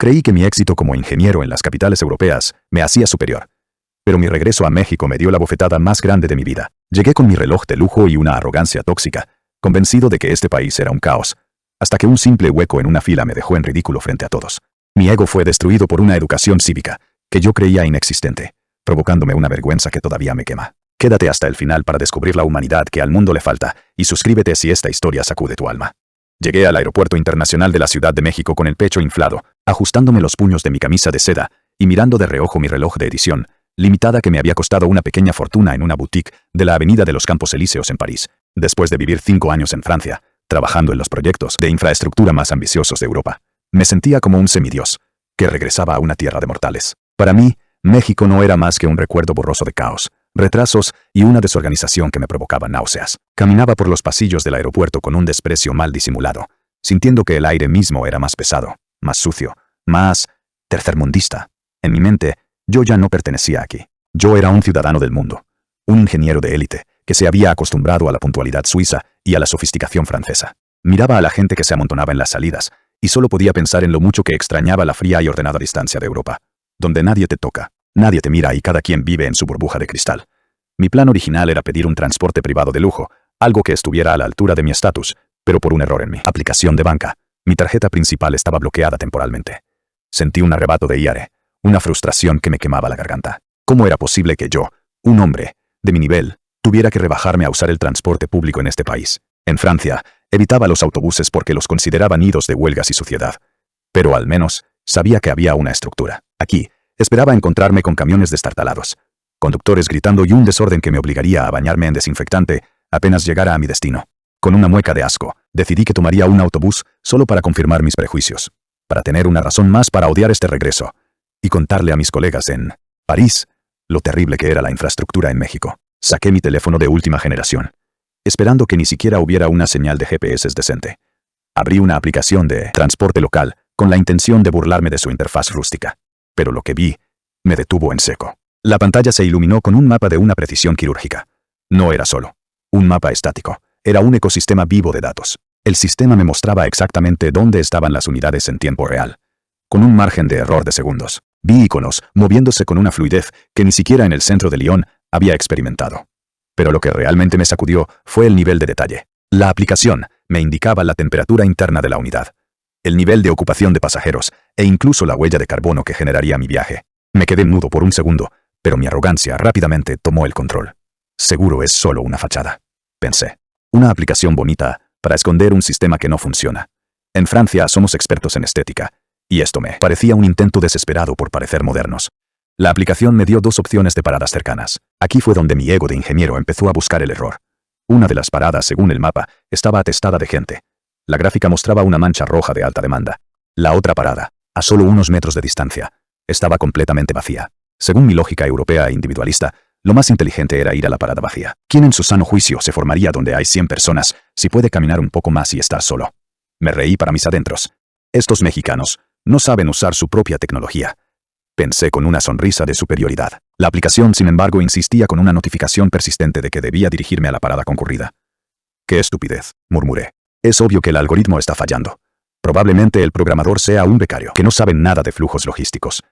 Creí que mi éxito como ingeniero en las capitales europeas me hacía superior. Pero mi regreso a México me dio la bofetada más grande de mi vida. Llegué con mi reloj de lujo y una arrogancia tóxica, convencido de que este país era un caos, hasta que un simple hueco en una fila me dejó en ridículo frente a todos. Mi ego fue destruido por una educación cívica que yo creía inexistente, provocándome una vergüenza que todavía me quema. Quédate hasta el final para descubrir la humanidad que al mundo le falta y suscríbete si esta historia sacude tu alma. Llegué al Aeropuerto Internacional de la Ciudad de México con el pecho inflado, ajustándome los puños de mi camisa de seda y mirando de reojo mi reloj de edición limitada que me había costado una pequeña fortuna en una boutique de la Avenida de los Campos Elíseos en París. Después de vivir 5 años en Francia, trabajando en los proyectos de infraestructura más ambiciosos de Europa, me sentía como un semidios que regresaba a una tierra de mortales. Para mí, México no era más que un recuerdo borroso de caos, retrasos y una desorganización que me provocaba náuseas. Caminaba por los pasillos del aeropuerto con un desprecio mal disimulado, sintiendo que el aire mismo era más pesado, más sucio, más tercermundista. En mi mente, yo ya no pertenecía aquí. Yo era un ciudadano del mundo, un ingeniero de élite que se había acostumbrado a la puntualidad suiza y a la sofisticación francesa. Miraba a la gente que se amontonaba en las salidas y solo podía pensar en lo mucho que extrañaba la fría y ordenada distancia de Europa, donde nadie te toca, nadie te mira y cada quien vive en su burbuja de cristal. Mi plan original era pedir un transporte privado de lujo, algo que estuviera a la altura de mi estatus, pero por un error en mi aplicación de banca, mi tarjeta principal estaba bloqueada temporalmente. Sentí un arrebato de ire, una frustración que me quemaba la garganta. ¿Cómo era posible que yo, un hombre de mi nivel, tuviera que rebajarme a usar el transporte público en este país? En Francia, evitaba los autobuses porque los consideraba nidos de huelgas y suciedad. Pero al menos, sabía que había una estructura. Aquí, esperaba encontrarme con camiones destartalados, conductores gritando y un desorden que me obligaría a bañarme en desinfectante apenas llegara a mi destino. Con una mueca de asco, decidí que tomaría un autobús solo para confirmar mis prejuicios, para tener una razón más para odiar este regreso, y contarle a mis colegas en París lo terrible que era la infraestructura en México. Saqué mi teléfono de última generación, esperando que ni siquiera hubiera una señal de GPS decente. Abrí una aplicación de transporte local con la intención de burlarme de su interfaz rústica. Pero lo que vi me detuvo en seco. La pantalla se iluminó con un mapa de una precisión quirúrgica. No era solo un mapa estático, era un ecosistema vivo de datos. El sistema me mostraba exactamente dónde estaban las unidades en tiempo real, con un margen de error de segundos. Vi iconos moviéndose con una fluidez que ni siquiera en el centro de Lyon había experimentado. Pero lo que realmente me sacudió fue el nivel de detalle. La aplicación me indicaba la temperatura interna de la unidad, el nivel de ocupación de pasajeros e incluso la huella de carbono que generaría mi viaje. Me quedé mudo por un segundo, pero mi arrogancia rápidamente tomó el control. Seguro es solo una fachada, pensé. Una aplicación bonita para esconder un sistema que no funciona. En Francia somos expertos en estética, y esto me parecía un intento desesperado por parecer modernos. La aplicación me dio 2 opciones de paradas cercanas. Aquí fue donde mi ego de ingeniero empezó a buscar el error. Una de las paradas, según el mapa, estaba atestada de gente. La gráfica mostraba una mancha roja de alta demanda. La otra parada, a solo unos metros de distancia, estaba completamente vacía. Según mi lógica europea e individualista, lo más inteligente era ir a la parada vacía. ¿Quién en su sano juicio se formaría donde hay 100 personas si puede caminar un poco más y estar solo? Me reí para mis adentros. Estos mexicanos no saben usar su propia tecnología, pensé con una sonrisa de superioridad. La aplicación, sin embargo, insistía con una notificación persistente de que debía dirigirme a la parada concurrida. ¡Qué estupidez!, murmuré. Es obvio que el algoritmo está fallando. Probablemente el programador sea un becario que no sabe nada de flujos logísticos.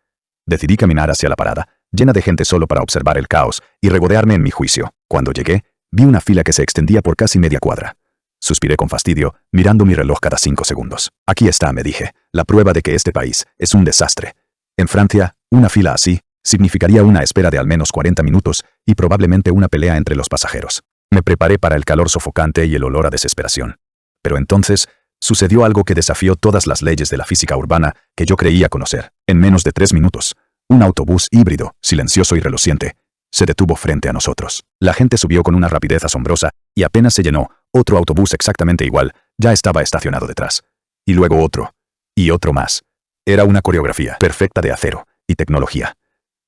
Decidí caminar hacia la parada, llena de gente solo para observar el caos y regodearme en mi juicio. Cuando llegué, vi una fila que se extendía por casi media cuadra. Suspiré con fastidio, mirando mi reloj cada 5 segundos. Aquí está, me dije, la prueba de que este país es un desastre. En Francia, una fila así significaría una espera de al menos 40 minutos y probablemente una pelea entre los pasajeros. Me preparé para el calor sofocante y el olor a desesperación. Pero entonces, sucedió algo que desafió todas las leyes de la física urbana que yo creía conocer. En menos de 3 minutos, un autobús híbrido, silencioso y reluciente, se detuvo frente a nosotros. La gente subió con una rapidez asombrosa y apenas se llenó, otro autobús exactamente igual ya estaba estacionado detrás. Y luego otro. Y otro más. Era una coreografía perfecta de acero y tecnología.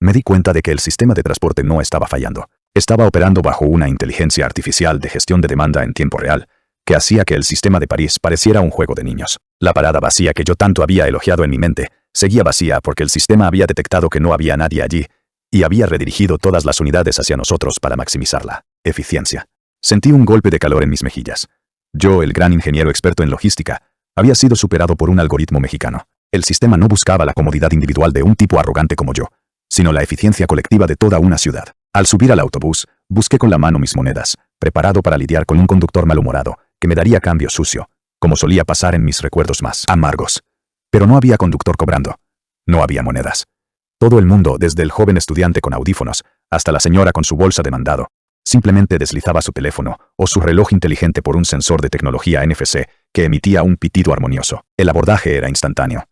Me di cuenta de que el sistema de transporte no estaba fallando. Estaba operando bajo una inteligencia artificial de gestión de demanda en tiempo real, que hacía que el sistema de París pareciera un juego de niños. La parada vacía que yo tanto había elogiado en mi mente, seguía vacía porque el sistema había detectado que no había nadie allí, y había redirigido todas las unidades hacia nosotros para maximizar la eficiencia. Sentí un golpe de calor en mis mejillas. Yo, el gran ingeniero experto en logística, había sido superado por un algoritmo mexicano. El sistema no buscaba la comodidad individual de un tipo arrogante como yo, sino la eficiencia colectiva de toda una ciudad. Al subir al autobús, busqué con la mano mis monedas, preparado para lidiar con un conductor malhumorado, que me daría cambio sucio, como solía pasar en mis recuerdos más amargos. Pero no había conductor cobrando. No había monedas. Todo el mundo, desde el joven estudiante con audífonos, hasta la señora con su bolsa de mandado, simplemente deslizaba su teléfono o su reloj inteligente por un sensor de tecnología NFC que emitía un pitido armonioso. El abordaje era instantáneo.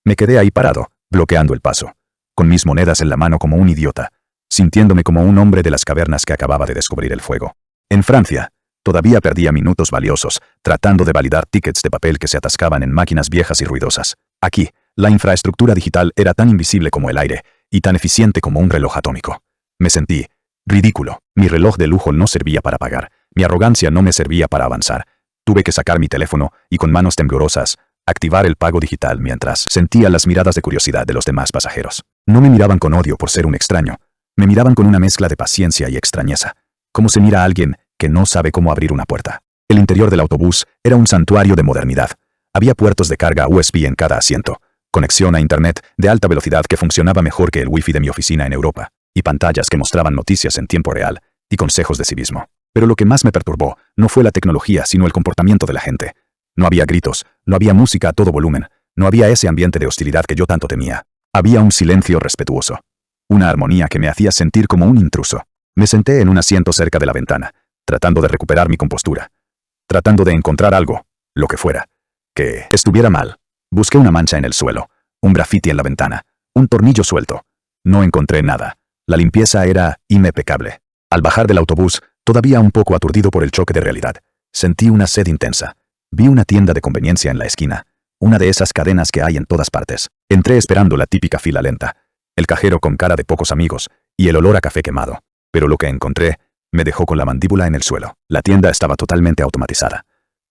Me quedé ahí parado, bloqueando el paso, con mis monedas en la mano como un idiota, sintiéndome como un hombre de las cavernas que acababa de descubrir el fuego. En Francia, todavía perdía minutos valiosos tratando de validar tickets de papel que se atascaban en máquinas viejas y ruidosas. Aquí, la infraestructura digital era tan invisible como el aire y tan eficiente como un reloj atómico. Me sentí ridículo. Mi reloj de lujo no servía para pagar. Mi arrogancia no me servía para avanzar. Tuve que sacar mi teléfono y con manos temblorosas activar el pago digital mientras sentía las miradas de curiosidad de los demás pasajeros. No me miraban con odio por ser un extraño. Me miraban con una mezcla de paciencia y extrañeza, como se mira a alguien que no sabe cómo abrir una puerta. El interior del autobús era un santuario de modernidad. Había puertos de carga USB en cada asiento, conexión a Internet de alta velocidad que funcionaba mejor que el Wi-Fi de mi oficina en Europa, y pantallas que mostraban noticias en tiempo real y consejos de civismo. Pero lo que más me perturbó no fue la tecnología, sino el comportamiento de la gente. No había gritos, no había música a todo volumen, no había ese ambiente de hostilidad que yo tanto temía. Había un silencio respetuoso, una armonía que me hacía sentir como un intruso. Me senté en un asiento cerca de la ventana, tratando de recuperar mi compostura, tratando de encontrar algo, lo que fuera, que estuviera mal. Busqué una mancha en el suelo, un graffiti en la ventana, un tornillo suelto. No encontré nada. La limpieza era impecable. Al bajar del autobús, todavía un poco aturdido por el choque de realidad, sentí una sed intensa. Vi una tienda de conveniencia en la esquina, una de esas cadenas que hay en todas partes. Entré esperando la típica fila lenta, el cajero con cara de pocos amigos y el olor a café quemado. Pero lo que encontré me dejó con la mandíbula en el suelo. La tienda estaba totalmente automatizada.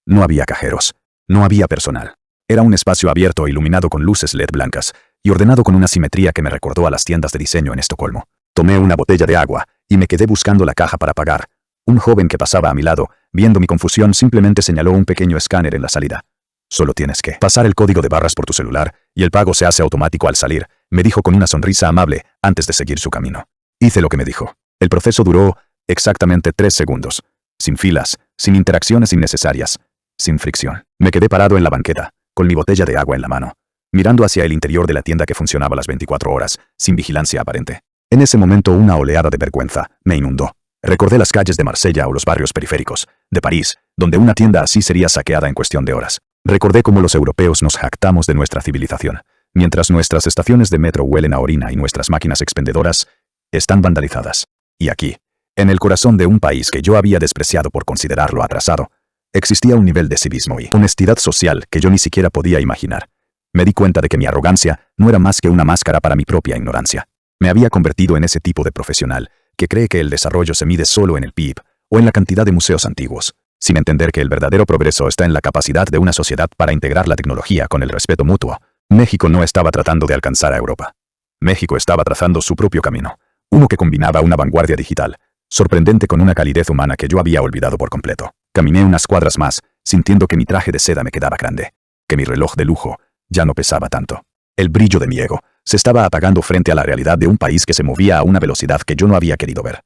No había cajeros, no había personal. Era un espacio abierto iluminado con luces LED blancas y ordenado con una simetría que me recordó a las tiendas de diseño en Estocolmo. Tomé una botella de agua y me quedé buscando la caja para pagar. Un joven que pasaba a mi lado, viendo mi confusión, simplemente señaló un pequeño escáner en la salida. Solo tienes que pasar el código de barras por tu celular y el pago se hace automático al salir, me dijo con una sonrisa amable antes de seguir su camino. Hice lo que me dijo. El proceso duró exactamente 3 segundos. Sin filas, sin interacciones innecesarias, sin fricción. Me quedé parado en la banqueta, con mi botella de agua en la mano, mirando hacia el interior de la tienda que funcionaba las 24 horas, sin vigilancia aparente. En ese momento una oleada de vergüenza me inundó. Recordé las calles de Marsella o los barrios periféricos de París, donde una tienda así sería saqueada en cuestión de horas. Recordé cómo los europeos nos jactamos de nuestra civilización, mientras nuestras estaciones de metro huelen a orina y nuestras máquinas expendedoras están vandalizadas. Y aquí, en el corazón de un país que yo había despreciado por considerarlo atrasado, existía un nivel de civismo y honestidad social que yo ni siquiera podía imaginar. Me di cuenta de que mi arrogancia no era más que una máscara para mi propia ignorancia. Me había convertido en ese tipo de profesional que cree que el desarrollo se mide solo en el PIB o en la cantidad de museos antiguos, sin entender que el verdadero progreso está en la capacidad de una sociedad para integrar la tecnología con el respeto mutuo. México no estaba tratando de alcanzar a Europa. México estaba trazando su propio camino, uno que combinaba una vanguardia digital, sorprendente con una calidez humana que yo había olvidado por completo. Caminé unas cuadras más, sintiendo que mi traje de seda me quedaba grande, que mi reloj de lujo ya no pesaba tanto. El brillo de mi ego se estaba apagando frente a la realidad de un país que se movía a una velocidad que yo no había querido ver.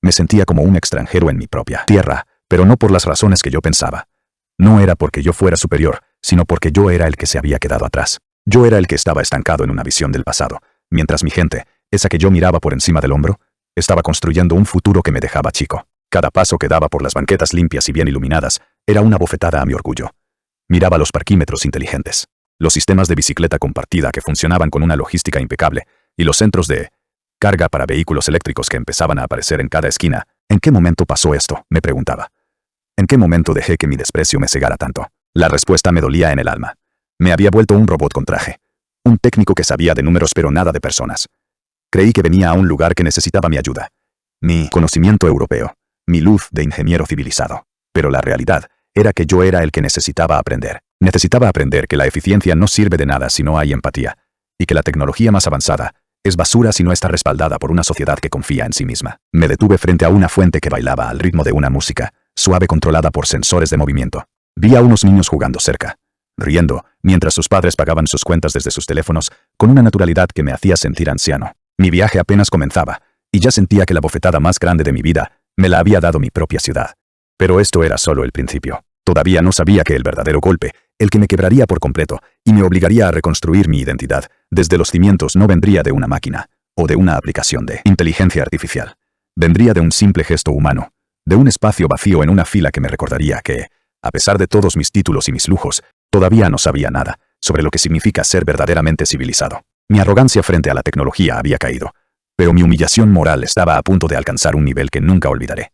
Me sentía como un extranjero en mi propia tierra, pero no por las razones que yo pensaba. No era porque yo fuera superior, sino porque yo era el que se había quedado atrás. Yo era el que estaba estancado en una visión del pasado, mientras mi gente, esa que yo miraba por encima del hombro, estaba construyendo un futuro que me dejaba chico. Cada paso que daba por las banquetas limpias y bien iluminadas era una bofetada a mi orgullo. Miraba los parquímetros inteligentes, los sistemas de bicicleta compartida que funcionaban con una logística impecable, y los centros de carga para vehículos eléctricos que empezaban a aparecer en cada esquina. ¿En qué momento pasó esto?, me preguntaba. ¿En qué momento dejé que mi desprecio me cegara tanto? La respuesta me dolía en el alma. Me había vuelto un robot con traje. Un técnico que sabía de números pero nada de personas. Creí que venía a un lugar que necesitaba mi ayuda. Mi conocimiento europeo. Mi luz de ingeniero civilizado. Pero la realidad era que yo era el que necesitaba aprender. Necesitaba aprender que la eficiencia no sirve de nada si no hay empatía. Y que la tecnología más avanzada es basura si no está respaldada por una sociedad que confía en sí misma. Me detuve frente a una fuente que bailaba al ritmo de una música suave controlada por sensores de movimiento. Vi a unos niños jugando cerca. riendo, mientras sus padres pagaban sus cuentas desde sus teléfonos, con una naturalidad que me hacía sentir anciano. Mi viaje apenas comenzaba, y ya sentía que la bofetada más grande de mi vida me la había dado mi propia ciudad. Pero esto era solo el principio. Todavía no sabía que el verdadero golpe, el que me quebraría por completo y me obligaría a reconstruir mi identidad desde los cimientos, no vendría de una máquina o de una aplicación de inteligencia artificial. Vendría de un simple gesto humano, de un espacio vacío en una fila que me recordaría que, a pesar de todos mis títulos y mis lujos, todavía no sabía nada sobre lo que significa ser verdaderamente civilizado. Mi arrogancia frente a la tecnología había caído, pero mi humillación moral estaba a punto de alcanzar un nivel que nunca olvidaré.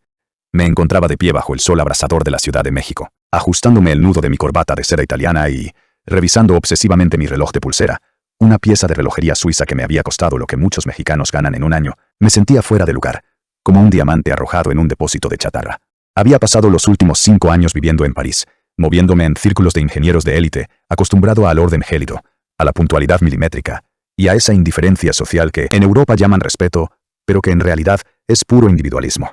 Me encontraba de pie bajo el sol abrasador de la Ciudad de México, ajustándome el nudo de mi corbata de seda italiana y revisando obsesivamente mi reloj de pulsera, una pieza de relojería suiza que me había costado lo que muchos mexicanos ganan en un año. Me sentía fuera de lugar, como un diamante arrojado en un depósito de chatarra. Había pasado los últimos 5 años viviendo en París, moviéndome en círculos de ingenieros de élite, acostumbrado al orden gélido, a la puntualidad milimétrica y a esa indiferencia social que en Europa llaman respeto, pero que en realidad es puro individualismo.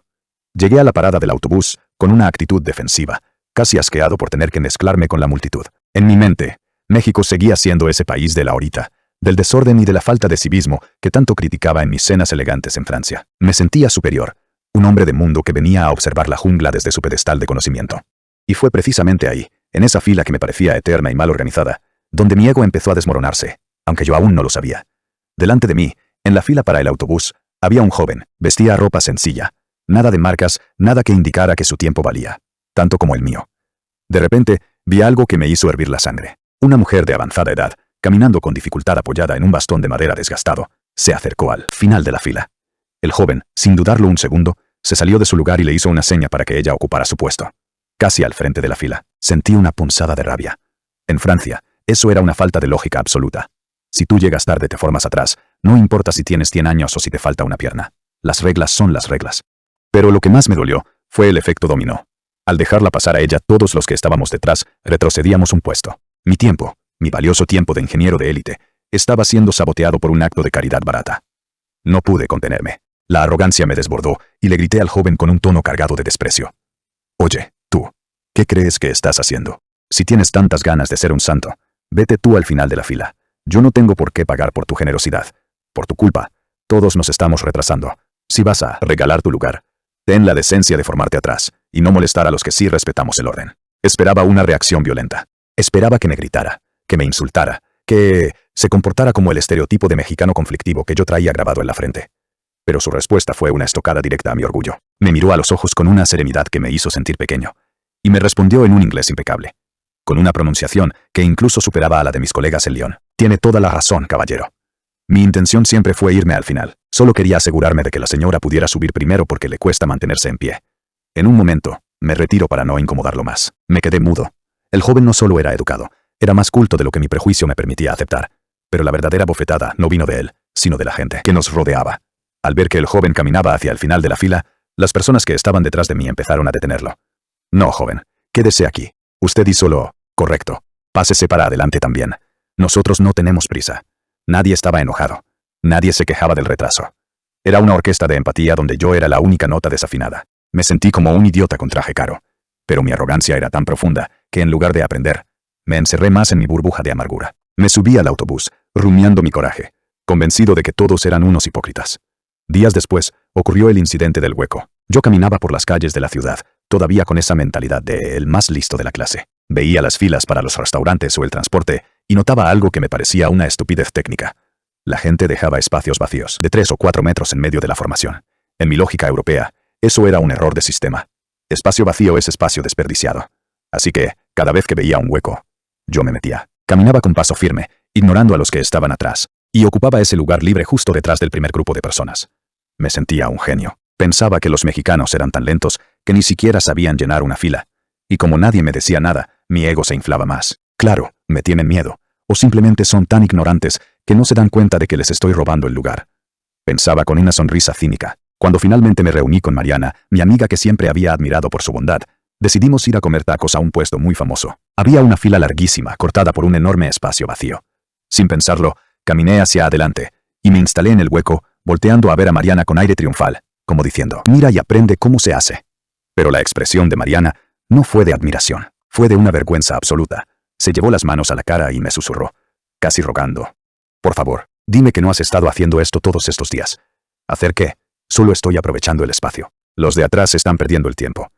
Llegué a la parada del autobús con una actitud defensiva, casi asqueado por tener que mezclarme con la multitud. En mi mente, México seguía siendo ese país de la ahorita, del desorden y de la falta de civismo que tanto criticaba en mis cenas elegantes en Francia. Me sentía superior, un hombre de mundo que venía a observar la jungla desde su pedestal de conocimiento. Y fue precisamente ahí, en esa fila que me parecía eterna y mal organizada, donde mi ego empezó a desmoronarse, aunque yo aún no lo sabía. Delante de mí, en la fila para el autobús, había un joven, vestía ropa sencilla, nada de marcas, nada que indicara que su tiempo valía, tanto como el mío. De repente, vi algo que me hizo hervir la sangre. Una mujer de avanzada edad, caminando con dificultad apoyada en un bastón de madera desgastado, se acercó al final de la fila. El joven, sin dudarlo un segundo, se salió de su lugar y le hizo una seña para que ella ocupara su puesto. Casi al frente de la fila, sentí una punzada de rabia. En Francia, eso era una falta de lógica absoluta. Si tú llegas tarde te formas atrás, no importa si tienes 100 años o si te falta una pierna. Las reglas son las reglas. Pero lo que más me dolió fue el efecto dominó. Al dejarla pasar a ella, todos los que estábamos detrás retrocedíamos un puesto. Mi tiempo, mi valioso tiempo de ingeniero de élite, estaba siendo saboteado por un acto de caridad barata. No pude contenerme. La arrogancia me desbordó y le grité al joven con un tono cargado de desprecio. Oye, tú, ¿qué crees que estás haciendo? Si tienes tantas ganas de ser un santo, vete tú al final de la fila. Yo no tengo por qué pagar por tu generosidad. Por tu culpa, todos nos estamos retrasando. Si vas a regalar tu lugar, ten la decencia de formarte atrás y no molestar a los que sí respetamos el orden. Esperaba una reacción violenta. Esperaba que me gritara, que me insultara, que se comportara como el estereotipo de mexicano conflictivo que yo traía grabado en la frente. Pero su respuesta fue una estocada directa a mi orgullo. Me miró a los ojos con una serenidad que me hizo sentir pequeño, y me respondió en un inglés impecable, con una pronunciación que incluso superaba a la de mis colegas en Lyon. Tiene toda la razón, caballero. Mi intención siempre fue irme al final. Solo quería asegurarme de que la señora pudiera subir primero porque le cuesta mantenerse en pie. En un momento, me retiro para no incomodarlo más. Me quedé mudo. El joven no solo era educado, era más culto de lo que mi prejuicio me permitía aceptar. Pero la verdadera bofetada no vino de él, sino de la gente que nos rodeaba. Al ver que el joven caminaba hacia el final de la fila, las personas que estaban detrás de mí empezaron a detenerlo. No, joven, quédese aquí. Usted hizo lo correcto. Pásese para adelante también. Nosotros no tenemos prisa. Nadie estaba enojado. Nadie se quejaba del retraso. Era una orquesta de empatía donde yo era la única nota desafinada. Me sentí como un idiota con traje caro. Pero mi arrogancia era tan profunda que en lugar de aprender, me encerré más en mi burbuja de amargura. Me subí al autobús, rumiando mi coraje, convencido de que todos eran unos hipócritas. Días después, ocurrió el incidente del hueco. Yo caminaba por las calles de la ciudad, todavía con esa mentalidad de el más listo de la clase. Veía las filas para los restaurantes o el transporte y notaba algo que me parecía una estupidez técnica. La gente dejaba espacios vacíos de 3 o 4 metros en medio de la formación. En mi lógica europea, eso era un error de sistema. Espacio vacío es espacio desperdiciado. Así que, cada vez que veía un hueco, yo me metía. Caminaba con paso firme, ignorando a los que estaban atrás, y ocupaba ese lugar libre justo detrás del primer grupo de personas. Me sentía un genio. Pensaba que los mexicanos eran tan lentos que ni siquiera sabían llenar una fila. Y como nadie me decía nada, mi ego se inflaba más. Claro, me tienen miedo. O simplemente son tan ignorantes que no se dan cuenta de que les estoy robando el lugar. Pensaba con una sonrisa cínica. Cuando finalmente me reuní con Mariana, mi amiga que siempre había admirado por su bondad, decidimos ir a comer tacos a un puesto muy famoso. Había una fila larguísima, cortada por un enorme espacio vacío. Sin pensarlo, caminé hacia adelante, y me instalé en el hueco, volteando a ver a Mariana con aire triunfal, como diciendo, mira y aprende cómo se hace. Pero la expresión de Mariana no fue de admiración, fue de una vergüenza absoluta. Se llevó las manos a la cara y me susurró, casi rogando. Por favor, dime que no has estado haciendo esto todos estos días. ¿Hacer qué? Solo estoy aprovechando el espacio. Los de atrás están perdiendo el tiempo.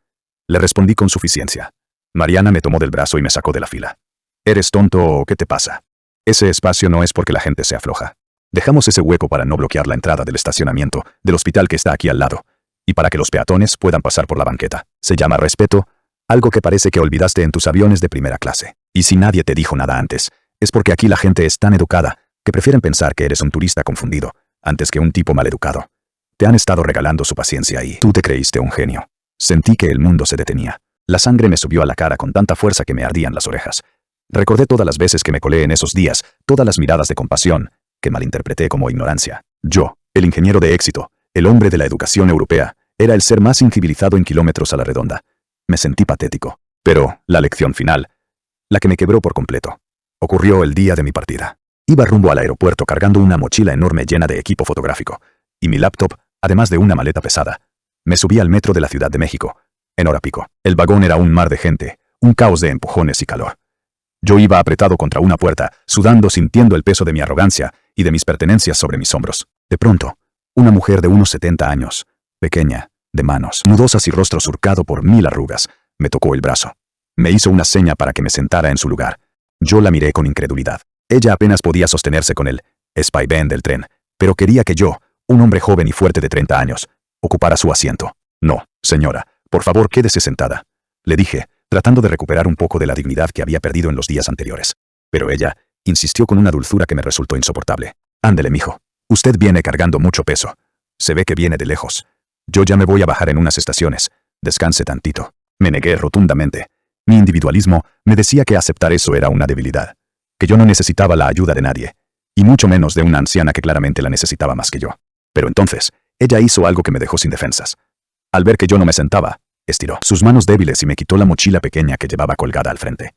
Le respondí con suficiencia. Mariana me tomó del brazo y me sacó de la fila. ¿Eres tonto o qué te pasa? Ese espacio no es porque la gente se afloja. Dejamos ese hueco para no bloquear la entrada del estacionamiento del hospital que está aquí al lado, y para que los peatones puedan pasar por la banqueta. Se llama respeto, algo que parece que olvidaste en tus aviones de primera clase. Y si nadie te dijo nada antes, es porque aquí la gente es tan educada que prefieren pensar que eres un turista confundido antes que un tipo maleducado. Te han estado regalando su paciencia y tú te creíste un genio. Sentí que el mundo se detenía. La sangre me subió a la cara con tanta fuerza que me ardían las orejas. Recordé todas las veces que me colé en esos días, todas las miradas de compasión, que malinterpreté como ignorancia. Yo, el ingeniero de éxito, el hombre de la educación europea, era el ser más incivilizado en kilómetros a la redonda. Me sentí patético. Pero la lección final, la que me quebró por completo, ocurrió el día de mi partida. Iba rumbo al aeropuerto cargando una mochila enorme llena de equipo fotográfico, y mi laptop, además de una maleta pesada. Me subí al metro de la Ciudad de México, en hora pico. El vagón era un mar de gente, un caos de empujones y calor. Yo iba apretado contra una puerta, sudando, sintiendo el peso de mi arrogancia y de mis pertenencias sobre mis hombros. De pronto, una mujer de unos 70 años, pequeña, de manos nudosas y rostro surcado por 1000 arrugas, me tocó el brazo. Me hizo una seña para que me sentara en su lugar. Yo la miré con incredulidad. Ella apenas podía sostenerse con el vaivén del tren, pero quería que yo, un hombre joven y fuerte de 30 años, ocupara su asiento. No, señora, por favor quédese sentada, le dije, tratando de recuperar un poco de la dignidad que había perdido en los días anteriores. Pero ella insistió con una dulzura que me resultó insoportable. Ándele, mijo. Usted viene cargando mucho peso. Se ve que viene de lejos. Yo ya me voy a bajar en unas estaciones. Descanse tantito. Me negué rotundamente. Mi individualismo me decía que aceptar eso era una debilidad, que yo no necesitaba la ayuda de nadie, y mucho menos de una anciana que claramente la necesitaba más que yo. Pero entonces, ella hizo algo que me dejó sin defensas. Al ver que yo no me sentaba, estiró sus manos débiles y me quitó la mochila pequeña que llevaba colgada al frente.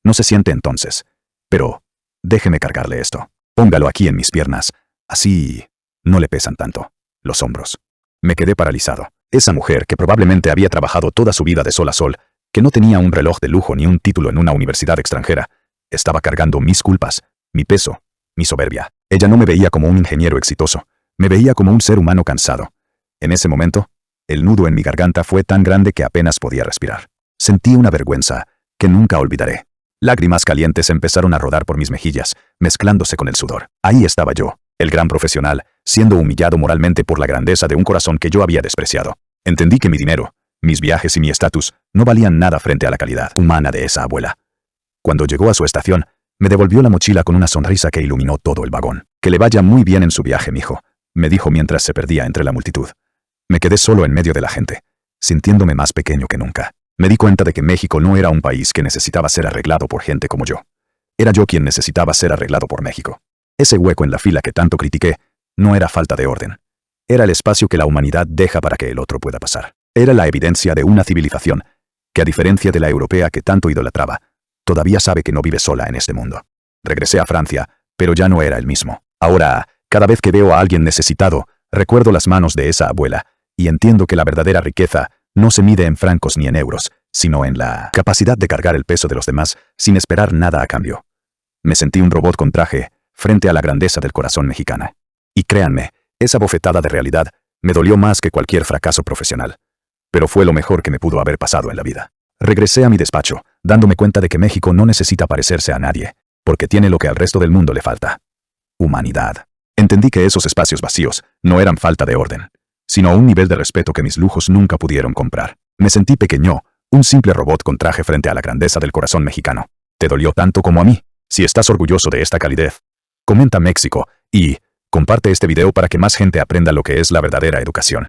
No se siente entonces, pero déjeme cargarle esto. Póngalo aquí en mis piernas, así no le pesan tanto los hombros. Me quedé paralizado. Esa mujer, que probablemente había trabajado toda su vida de sol a sol, que no tenía un reloj de lujo ni un título en una universidad extranjera, estaba cargando mis culpas, mi peso, mi soberbia. Ella no me veía como un ingeniero exitoso, me veía como un ser humano cansado. En ese momento, el nudo en mi garganta fue tan grande que apenas podía respirar. Sentí una vergüenza que nunca olvidaré. Lágrimas calientes empezaron a rodar por mis mejillas, mezclándose con el sudor. Ahí estaba yo, el gran profesional, siendo humillado moralmente por la grandeza de un corazón que yo había despreciado. Entendí que mi dinero, mis viajes y mi estatus no valían nada frente a la calidad humana de esa abuela. Cuando llegó a su estación, me devolvió la mochila con una sonrisa que iluminó todo el vagón. Que le vaya muy bien en su viaje, mijo, me dijo mientras se perdía entre la multitud. Me quedé solo en medio de la gente, sintiéndome más pequeño que nunca. Me di cuenta de que México no era un país que necesitaba ser arreglado por gente como yo. Era yo quien necesitaba ser arreglado por México. Ese hueco en la fila que tanto critiqué no era falta de orden. Era el espacio que la humanidad deja para que el otro pueda pasar. Era la evidencia de una civilización que, a diferencia de la europea que tanto idolatraba, todavía sabe que no vive sola en este mundo. Regresé a Francia, pero ya no era el mismo. Ahora, cada vez que veo a alguien necesitado, recuerdo las manos de esa abuela, y entiendo que la verdadera riqueza no se mide en francos ni en euros, sino en la capacidad de cargar el peso de los demás sin esperar nada a cambio. Me sentí un robot con traje frente a la grandeza del corazón mexicana. Y créanme, esa bofetada de realidad me dolió más que cualquier fracaso profesional. Pero fue lo mejor que me pudo haber pasado en la vida. Regresé a mi despacho, dándome cuenta de que México no necesita parecerse a nadie, porque tiene lo que al resto del mundo le falta: humanidad. Entendí que esos espacios vacíos no eran falta de orden, sino un nivel de respeto que mis lujos nunca pudieron comprar. Me sentí pequeño, un simple robot con traje frente a la grandeza del corazón mexicano. ¿Te dolió tanto como a mí? Si estás orgulloso de esta calidez, comenta México y comparte este video para que más gente aprenda lo que es la verdadera educación.